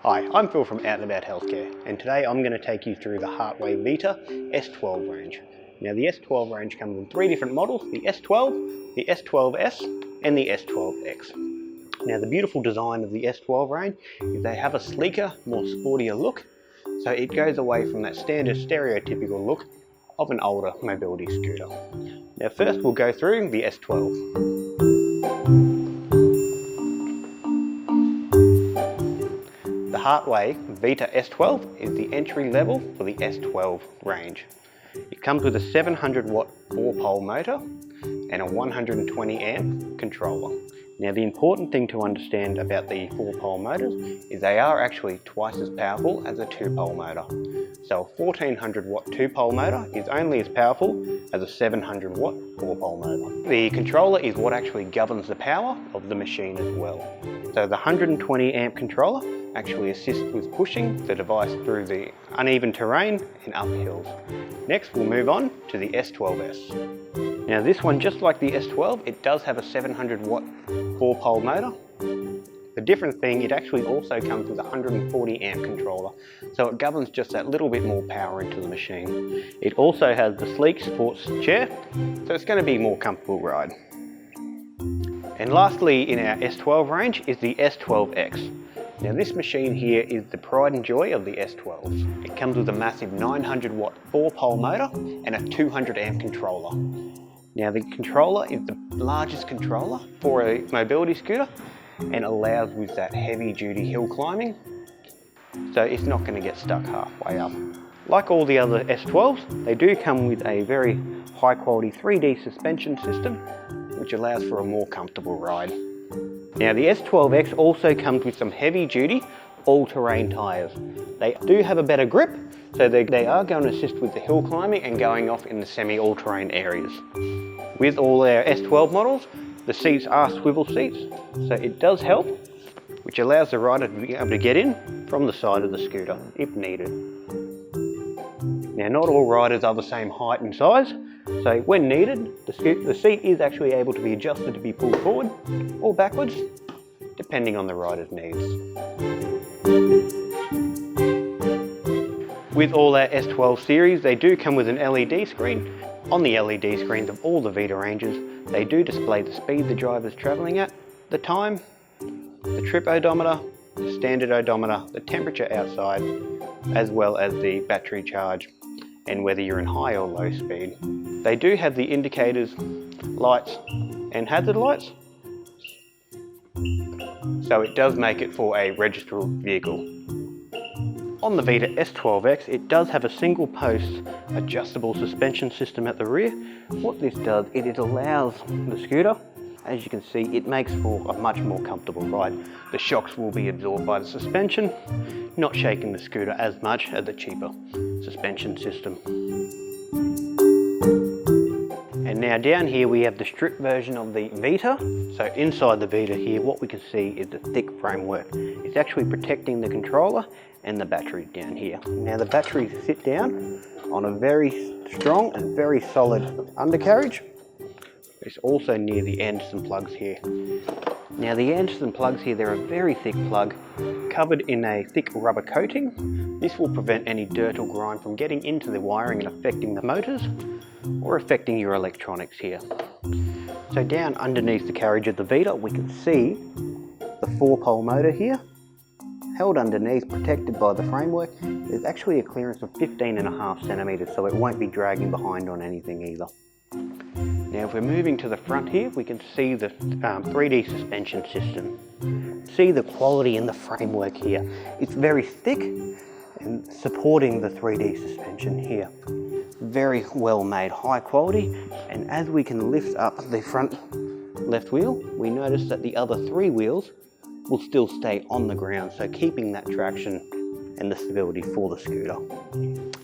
Hi, I'm Phil from Out and About Healthcare, and today I'm going to take you through the Heartway Vita S12 range. Now the S12 range comes in three different models, the S12, the S12S and the S12X. Now the beautiful design of the S12 range is they have a sleeker, more sportier look, so it goes away from that standard stereotypical look of an older mobility scooter. Now first we'll go through the S12. The Heartway Vita S12 is the entry level for the S12 range. It comes with a 700 watt 4-pole motor and a 120 amp controller. Now the important thing to understand about the 4-pole motors is they are actually twice as powerful as a 2-pole motor. So a 1400 watt 2-pole motor is only as powerful as a 700 watt 4-pole motor. The controller is what actually governs the power of the machine as well. So the 120 amp controller actually assists with pushing the device through the uneven terrain and up hills. Next we'll move on to the S12S. Now this one, just like the S12, it does have a 700 watt 4-pole motor. The different thing, it actually also comes with a 140 amp controller, so it governs just that little bit more power into the machine. It also has the sleek sports chair, so it's going to be a more comfortable ride. And lastly in our S12 range is the S12X. Now this machine here is the pride and joy of the S12s. It comes with a massive 900 watt 4-pole motor and a 200 amp controller. Now the controller is the largest controller for a mobility scooter and allows with that heavy duty hill climbing, so it's not going to get stuck halfway up. Like all the other S12s, they do come with a very high quality 3D suspension system which allows for a more comfortable ride. Now the S12X also comes with some heavy duty all-terrain tyres. They do have a better grip, so they are going to assist with the hill climbing and going off in the semi-all-terrain areas. With all our S12 models, the seats are swivel seats, so it does help, which allows the rider to be able to get in from the side of the scooter if needed. Now not all riders are the same height and size, so when needed, the seat is actually able to be adjusted to be pulled forward or backwards, depending on the rider's needs. With all our S12 series, they do come with an LED screen. On the LED screens of all the Vita ranges, they do display the speed the driver is travelling at, the time, the trip odometer, the standard odometer, the temperature outside, as well as the battery charge and whether you're in high or low speed. They do have the indicators, lights and hazard lights, so it does make it for a registered vehicle. On the Vita S12X, it does have a single post adjustable suspension system at the rear. What this does, it allows the scooter, as you can see, it makes for a much more comfortable ride. The shocks will be absorbed by the suspension, not shaking the scooter as much as the cheaper suspension system. And now down here we have the stripped version of the Vita. So inside the Vita here, what we can see is the thick framework. It's actually protecting the controller and the battery down here. Now the batteries sit down on a very strong and very solid undercarriage. It's also near the Anderson plugs here. Now the Anderson plugs here, they're a very thick plug covered in a thick rubber coating. This will prevent any dirt or grime from getting into the wiring and affecting the motors or affecting your electronics here. So down underneath the carriage of the Vita, we can see the 4-pole motor here. Held underneath, protected by the framework, there's actually a clearance of 15.5 centimeters, so it won't be dragging behind on anything either. Now if we're moving to the front here, we can see the 3D suspension system. See the quality in the framework here. It's very thick and supporting the 3D suspension here. Very well made, high quality, and as we can lift up the front left wheel, we notice that the other 3 wheels will still stay on the ground, so keeping that traction and the stability for the scooter.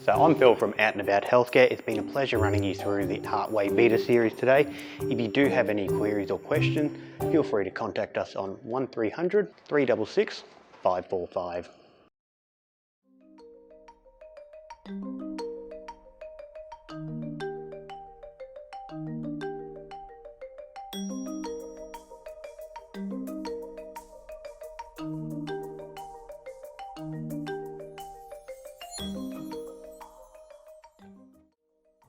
So I'm Phil from Out and About Healthcare. It's been a pleasure running you through the Heartway Vita series today. If you do have any queries or questions, feel free to contact us on 1300 366 545.